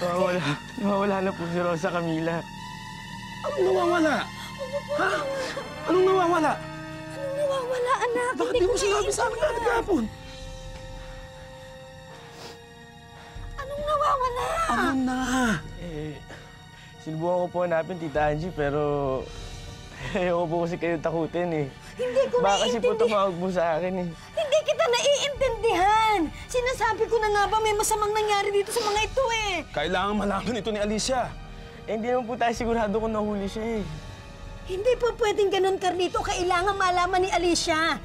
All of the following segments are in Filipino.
Nawawala na po si Rosa Camila. Anong nawawala? Ha? Anong nawawala? Anong nawawala, anak? Bakit di mo sinabi sa akin natin kahapon? Anong nawawala? Ano na? Sinubukan ko po hanapin, Tita Angie, pero ayoko po kasi kayo takutin eh. Hindi ko Baka kasi po naiintindihan. tumawag mo sa akin eh. Hindi kita naiintindihan. Sinasabi ko na nga ba may masamang nangyari dito sa mga ito eh. Kailangan malaman ito ni Alicia. Hindi naman po tayo sigurado kung nahuli siya eh. Hindi po pwedeng ganun, Carlito. Kailangan malaman ni Alicia.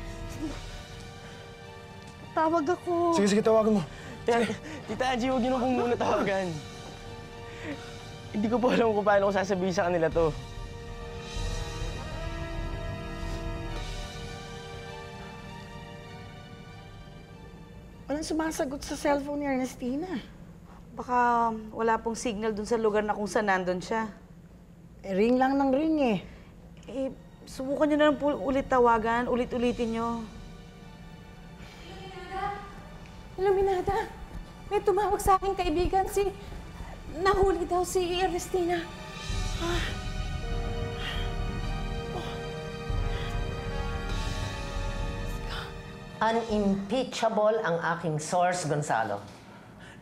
Tawag ako. Sige, tawagan mo. Tita Angie, huwag niyo na pong muna tawagan. Hindi ko po alam kung paano ko sasabihin sa kanila to. Walang sumasagot sa cellphone ni Ernestina. Baka wala pong signal dun sa lugar na kung saan nandun siya. Ring lang ng ring eh. Subukan nyo na lang po ulit tawagan, ulit-ulitin nyo. Iluminada, may tumawag sa aking kaibigan nahuli daw si Ernestina. Unimpeachable ang aking source, Gonzalo.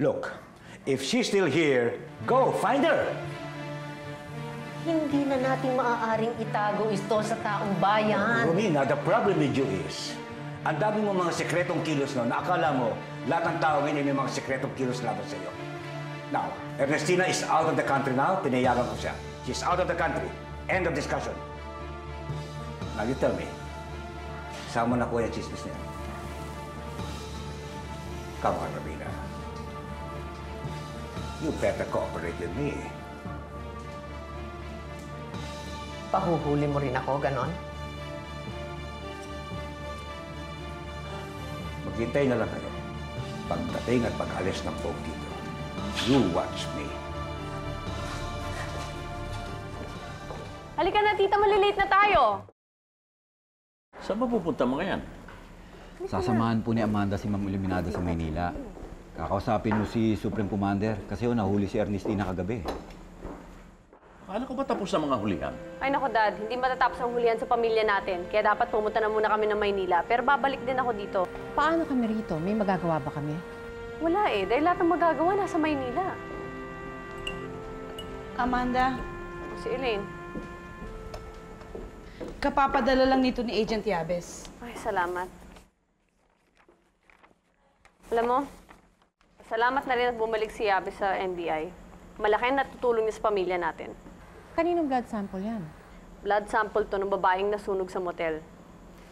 Look, if she's still here, go, find her! Hindi na natin maaaring itago ito sa taong bayan. Romina, the problem with you is, ang dami mo mga sekretong kilos na akala mo lahat ng tao ngayon may mga sekretong kilos laban sa iyo. Now, Ernestina is out of the country now, pinayagan ko siya. She's out of the country. End of discussion. Now you tell me, saan mo nakuha yung chismis niya? Come on, Romina. You better cooperate with me. Pahuhuli mo rin ako, ganon? Maghintay na lang kayo. Pagdating at pag-alis ng Pope dito, you watch me. Halika na, tita, malilate na tayo. Saan ba pupunta mga yan? Sasamahan po ni Amanda si Ma'am Iluminada sa Maynila. Kakausapin mo si Supreme Commander kasi nahuli si Ernestina kagabi. Akala ko ba tapos ang mga hulihan? Ay nako, Dad, hindi matatapos ang hulihan sa pamilya natin. Kaya dapat pumunta na muna kami ng Maynila. Pero babalik din ako dito. Paano kami rito? May magagawa ba kami? Wala eh, dahil lahat ng magagawa nasa Maynila. Amanda, Si Elaine. kapapadala lang nito ni Agent Yabes. Ay, salamat. Alam mo, salamat na rin at bumalik si Yabes sa NBI. Malaki ang natutulong niya sa pamilya natin. Kaninong blood sample yan? Blood sample to ng babaeng nasunog sa motel.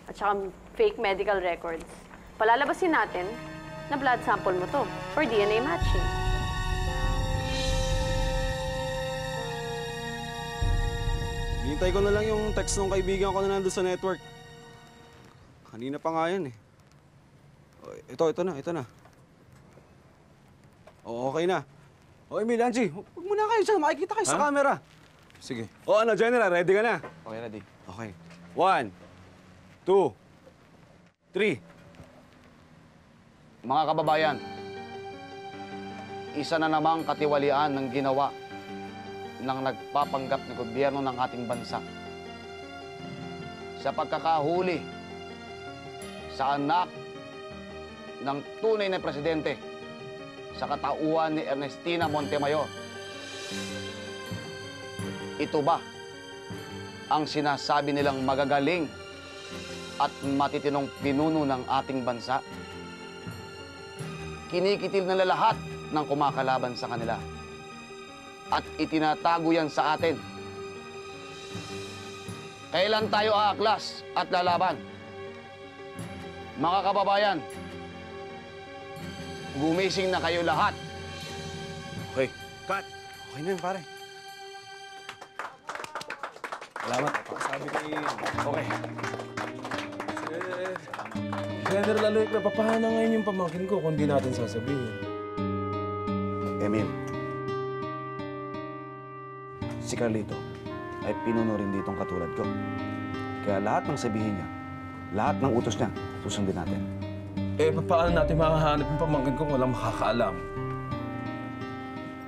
At saka fake medical records. Palalabasin natin na blood sample mo to for DNA matching. Hintay ko na lang yung text ng kaibigan ko na nandun sa network. Kanina pa nga yan eh. Ito na. O, okay na. O, Emil, Angie, huwag muna kayo dyan. Makikita kayo sa camera. Sige. O, ano, General, ready ka na? Okay, ready. Okay. 1, 2, 3. Mga kababayan, isa na namang katiwalian ng ginawa ng nagpapanggap na gobyerno ng ating bansa sa pagkakahuli sa anak ng tunay na presidente sa katauhan ni Ernestina Montemayor. Ito ba ang sinasabi nilang magagaling at matitinong pinuno ng ating bansa? Kinikitil nila lahat ng kumakalaban sa kanila at itinatago yan sa atin. Kailan tayo aaklas at lalaban? Mga kababayan, gumising na kayo lahat. Okay. Cut. Okay na yun, pare. Salamat. Sabi ko okay. General Aloy, papahan na ngayon yung pamangkin ko kung di natin sasabihin. Emil, si Carlito ay pinuno rin ditong katulad ko. Kaya lahat ng sabihin niya, lahat ng utos niya, susundin natin. Paano natin makahanap yung pamangkin ko kung walang makakaalam?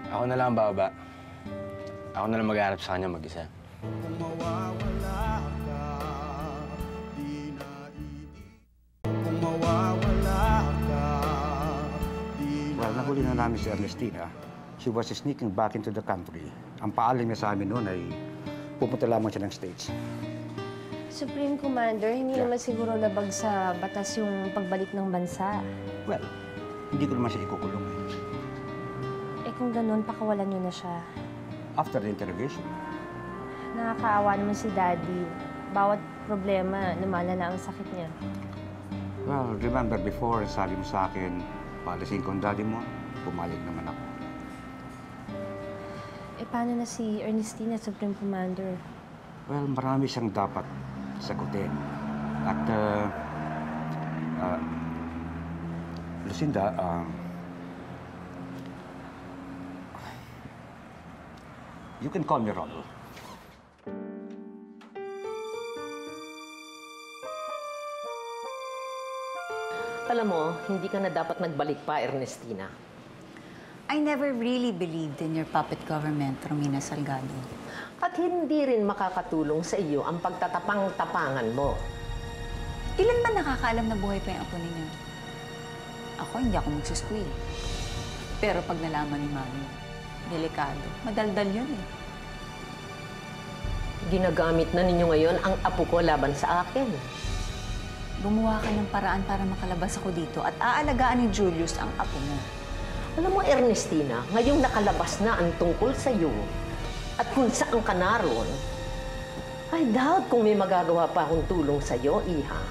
Ako na lang ang bababa. Ako na lang maghanap sa kanya mag-isa. Well, nahuli na namin si Ernestina. She was sneaking back into the country. Ang paalam niya sa amin noon ay pupunta lamang siya ng States. Supreme Commander, hindi naman siguro labag sa batas yung pagbalik ng bansa. Well, hindi ko naman siya ikukulong. Eh kung ganun, pakawalan niyo na siya. After the interrogation. Nakakaawa naman si Daddy. Bawat problema, lumalala ang sakit niya. Well, remember before, sabi mo sa akin, palisin ko ang daddy mo, pumalig naman ako. Eh paano na si Ernestina, Supreme Commander? Well, marami siyang dapat sagutin. At, Lucinda, you can call me Ronald. Alam mo, hindi ka na dapat nagbalik pa, Ernestina. I never really believed in your puppet government, Romina Salgado. At hindi rin makakatulong sa iyo ang pagtatapang-tapangan mo. Ilan ba nakakaalam na buhay pa yung apo ninyo? Ako, hindi ako magsiskwil. Pero pag nalaman ni Mami, delikado. Madaldal yun eh. Ginagamit na ninyo ngayon ang apo ko laban sa akin. Gumawa ka ng paraan para makalabas ako dito at aalagaan ni Julius ang apo mo. Alam mo, Ernestina, ngayong nakalabas na ang tungkol sa iyo at kung saan ka naroon, I doubt kung may magagawa pa akong tulong sa iyo, Iha.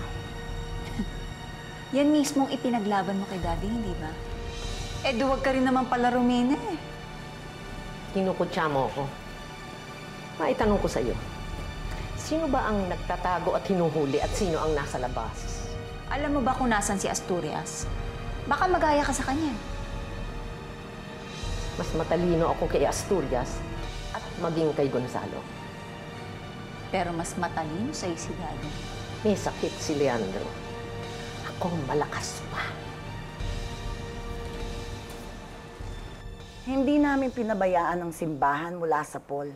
Yan mismong ipinaglaban mo kay Daddy, hindi ba? Eh, duwag ka rin naman pala, Romina eh. Kinukutya mo ako. Maitanong ko sa iyo, sino ba ang nagtatago at hinuhuli at sino ang nasa labas? Alam mo ba kung nasan si Asturias? Baka magaya ka sa kanya. Mas matalino ako kay Asturias at maging kay Gonzalo. Pero mas matalino sa'yo si Daddy. May sakit si Leandro. Ako malakas pa. Hindi namin pinabayaan ang simbahan mula sa Paul.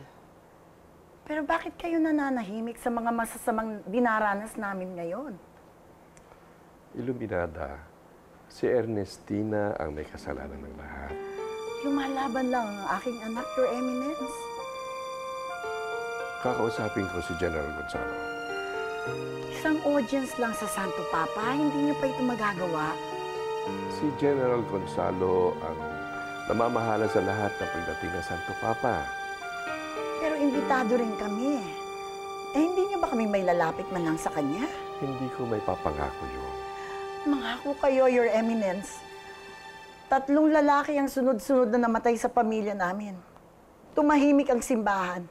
Pero bakit kayo nananahimik sa mga masasamang dinaranas namin ngayon? Iluminada, si Ernestina ang may kasalanan ng lahat. Lumalaban lang ang aking anak, Your Eminence. Kakausapin ko si General Gonzalo. Isang audience lang sa Santo Papa, hindi niyo pa ito magagawa. Si General Gonzalo ang namamahala sa lahat ng pagdating ng Santo Papa. Pero imbitado rin kami. Eh, hindi niyo ba kami may lalapit man lang sa kanya? Hindi ko may papangako yun. Mangako kayo, Your Eminence. 3 lalaki ang sunod-sunod na namatay sa pamilya namin. Tumahimik ang simbahan.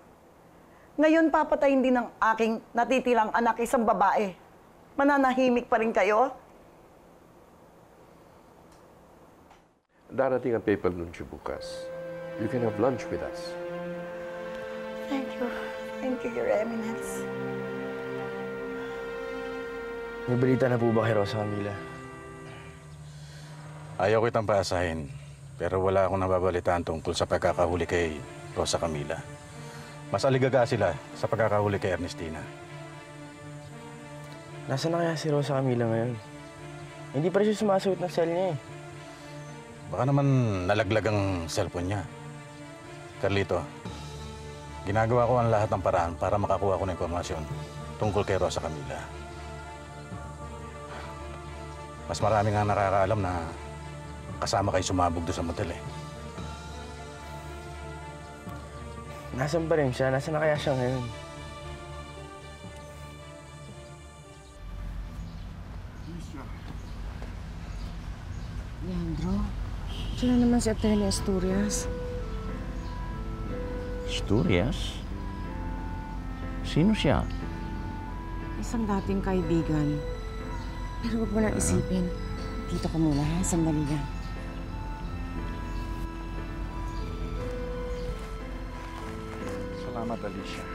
Ngayon papatayin din ng aking natitirang anak, isang babae. Mananahimik pa rin kayo? Darating ang papal nuncio bukas. You can have lunch with us. Thank you. Thank you, Your Eminence. May balita na po ba kay Rosa Camila? Ayaw kitang paasahin, pero wala akong nababalitaan tungkol sa pagkakahuli kay Rosa Camila. Mas aligaga sila sa pagkakahuli kay Ernestina. Nasaan na kaya si Rosa Camila ngayon? Hindi pa rin siya sumasagot ng cell niya eh. Baka naman nalaglag ang cellphone niya. Carlito, ginagawa ko ang lahat ng paraan para makakuha ko ng impormasyon tungkol kay Rosa Camila. Mas marami nga nakakaalam na kasama kayo sumabog doon sa motel eh. Nasaan pa rin siya? Nasaan na kaya siya ngayon? Leandro, siya na naman si Atty. Asturias. Asturias? Sino siya? Isang dating kaibigan. Pero huwag mo nang isipin. Dito ka muna, ha? Sandali lang. Salamat, Alicia.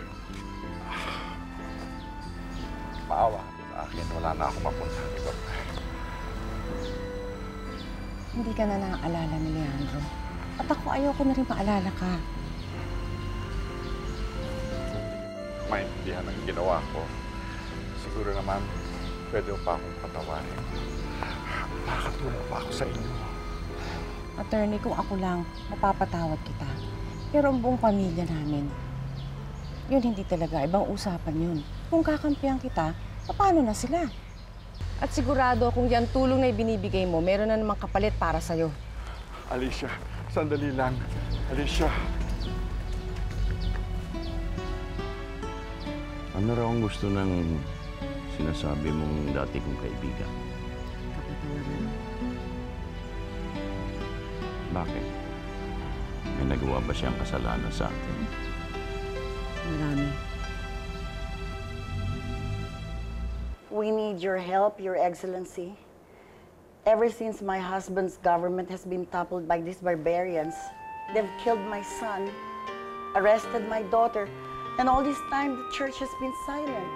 Maawa sa akin, wala na akong mapuntahan iba pa. Hindi ka na naaalala ni Leandro. At ako ayoko na rin maalala ka. Maintindihan ang ginawa ko. Siguro naman, pwede pa akong patawarin. Makakatulong pa ako sa inyo. Attorney, kung ako lang, mapapatawad kita. Pero ang buong pamilya namin, yun hindi talaga. Ibang usapan yun. Kung kakampihan kita, paano na sila? At sigurado kung yan tulong na ibinibigay mo, meron na namang kapalit para sa'yo. Alicia, sandali lang. Alicia. Ano raw ang gusto ng sinasabi mong dati kong kaibigan? Bakit? May nagawa ba siyang kasalanan sa atin? Marami. We need your help, Your Excellency. Ever since my husband's government has been toppled by these barbarians, they've killed my son, arrested my daughter, and all this time the church has been silent.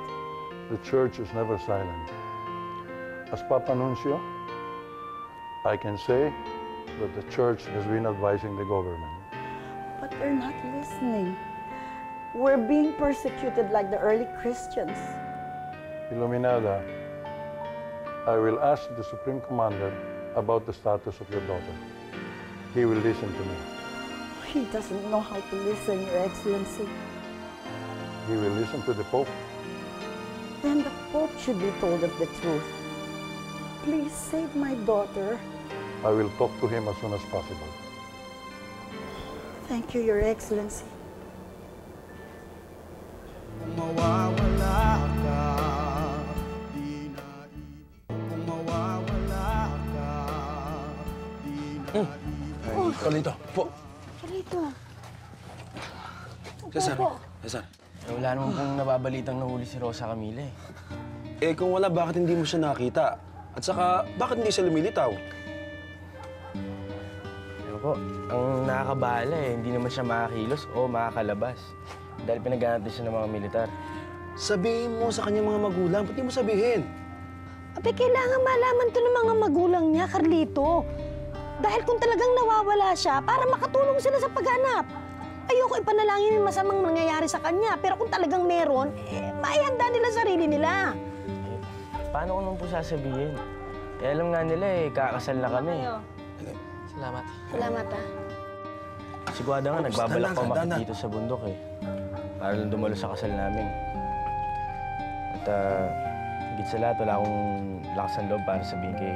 The church is never silent. As Papa Nuncio, I can say that the church has been advising the government. But they're not listening. We're being persecuted like the early Christians. Iluminada, I will ask the Supreme Commander about the status of your daughter. He will listen to me. He doesn't know how to listen, Your Excellency. He will listen to the Pope. Then the Pope should be told of the truth. Please save my daughter. I will talk to him as soon as possible. Thank you, Your Excellency. Mawawala ka, di na kung mawawala ka, di na Carlito, po. Carlito. Cesar, Cesar. Wala naman pong nababalitang nahuli si Rosa Camila eh. Eh kung wala, bakit hindi mo siya nakita? At saka, bakit hindi siya lumilitaw? Pero po, ang nakakabahala eh, hindi naman siya makakilos o makakalabas. Dahil pinaghanap din siya ng mga militar. Sabihin mo sa kanyang mga magulang, ba't di mo sabihin? Abe, kailangan malaman to ng mga magulang niya, Carlito. Dahil kung talagang nawawala siya, para makatulong sila sa paghanap. Ayoko ipanalangin yung masamang nangyayari sa kanya. Pero kung talagang meron, maihanda nila sarili nila. Paano ko naman po sasabihin? Eh, alam nga nila eh, kakasal na kami. Salamat. Salamat ah. Si Guada nga, nagbabalak pa umakit dito sa bundok eh. Para lang dumalo sa kasal namin. At higit sa lahat, wala akong lakas ng loob para sabihin kay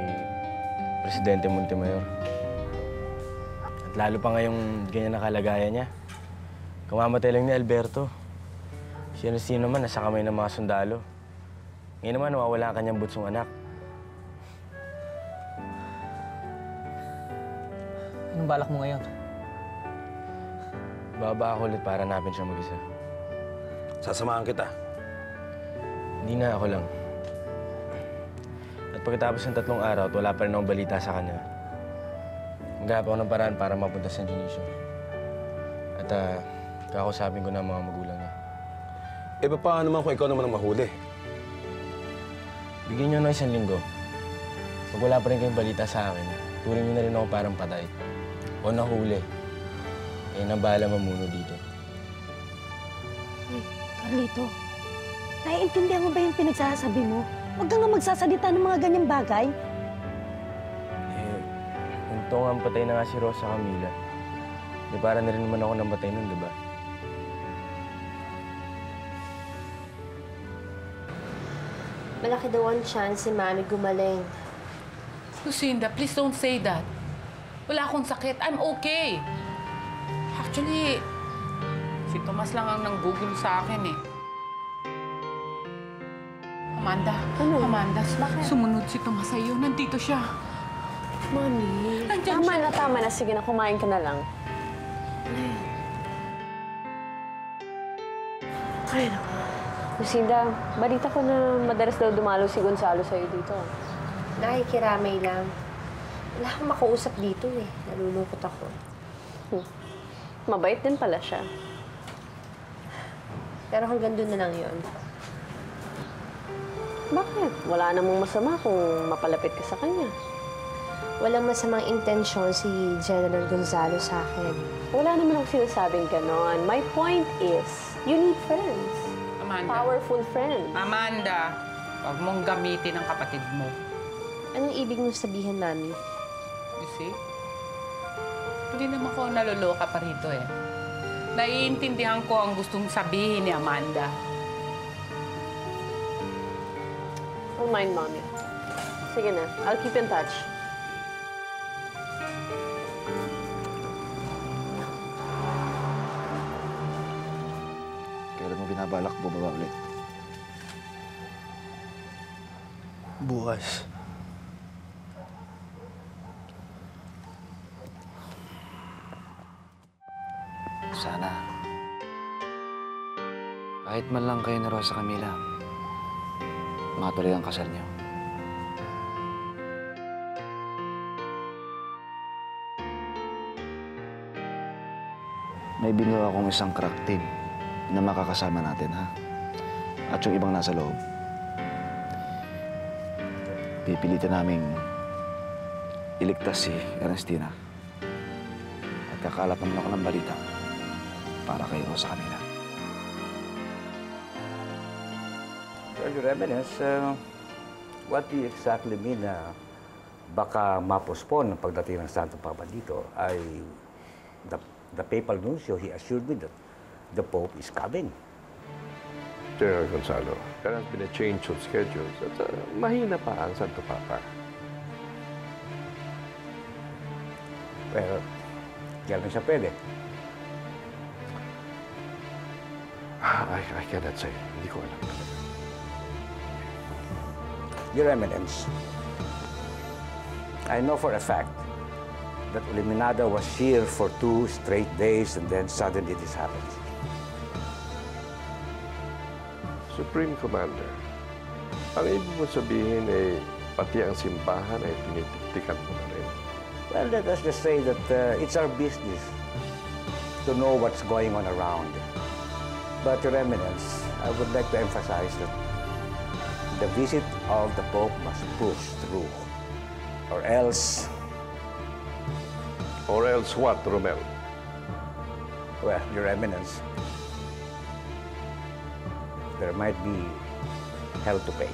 Presidente Montemayor. At lalo pa ngayong ganyan na kalagayan niya. Kamamatay lang ni Alberto. Si Ernestino naman, nasa kamay ng mga sundalo. Ngayon naman, nawawala ang kanyang bunsong anak. Anong balak mo ngayon? Baba ako ulit para hanapin siya mag-isa. Sasamahan kita. Hindi na ako lang. At pagkatapos ng 3 araw at wala pa rin akong balita sa kanya, maghanap ako ng paraan para mapunta sa Dionisio. At kakausapin ko na ang mga magulang niya. Eh, paano naman kung ikaw naman ang mahuli? Bigyan niyo ng 1 linggo. Pag wala pa rin kayong balita sa akin, turing niyo na rin ako parang patay. O nahuli. Eh, nang bahala mamuno dito. Hey, Carlito, naiintindihan mo ba yung pinagsasabi mo? Huwag ka nga magsasalita ng mga ganyang bagay. Eh, kung ang patay na nga si Rosa Camila, di para na rin naman ako namatay nun, di ba? Malaki daw ang chance si Mami gumaling. Lucinda, please don't say that. Wala akong sakit. I'm okay. Actually, si Tomas lang ang nanggugulo sa akin eh. Amanda, Amanda, sumunod si Tomas sa'yo. Nandito siya. Mami, Nandiyan tama na. Sige na, kumain ka na lang. Ay, naku. Lucinda, balita ko na madalas daw dumalo si Gonzalo sa'yo dito. Nakikiramay lang. Wala akong makausap dito eh. Nalulungkot ako. Mabait din pala siya. Pero hanggang doon na lang yun. Bakit? Wala namang masama kung mapalapit ka sa kanya. walang masamang intensyon si General Gonzalo sa akin. Wala naman akong sinasabing ganon. My point is, you need friends. Amanda. Powerful friends. Amanda, huwag mong gamitin ang kapatid mo. Anong ibig mong sabihin, Mami? You see? Hindi naman ko naloloka pa rito eh. Naiintindihan ko ang gustong sabihin ni Amanda. Don't mind, Mommy. Sige na, I'll keep in touch. Kailan mo binabalak bumaba ulit? Bukas. Sana. Kahit man lang kayo ni Rosa Camila, matuloy ang kasal niyo. May binuha akong isang crack team na makakasama natin, ha? At yung ibang nasa loob, pipilitan naming iligtas si Ernestina. At kakalap naman ako ng balita para kay Rosa Camila. Well, Your Eminence, what do you exactly mean na baka ma-postpone ang pagdating ng Santo Papa dito ay the papal nuncio, he assured me that the Pope is coming. General Gonzalo, there has been a change of schedules at mahina pa ang Santo Papa. Pero, kailan siya pwede? I cannot say. Hindi ko alam talaga. Your Eminence, I know for a fact that Uluminada was here for 2 straight days and then suddenly this happened. Supreme Commander, ang ibig mo sabihin ay pati ang simbahan ay tinitiktikan mo na rin. Well, let us just say that it's our business to know what's going on around. But, Your Eminence, I would like to emphasize that the visit of the Pope must push through, or else... Or else what, Romel? Well, Your Eminence, there might be hell to pay.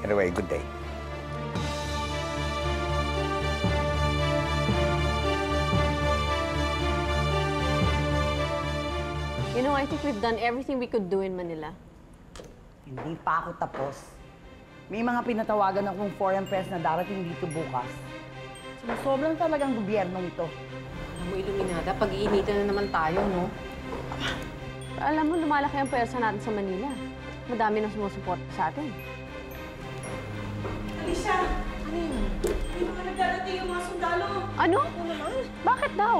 Anyway, good day. You know, I think we've done everything we could do in Manila. Hindi pa ako tapos. May mga pinatawagan akong foreign press na darating dito bukas. Sobrang talagang gobyernong ito. Alam mo, Iluminada, pag-iinitan na naman tayo, no? Alam mo, lumalaki ang pwersa natin sa Manila. Madami nang sumusuporta sa atin. Alicia! Ano yun? Hindi mo nagdadating yung mga sundalo. Ano? Oo naman. Bakit daw?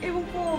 Ewan ko.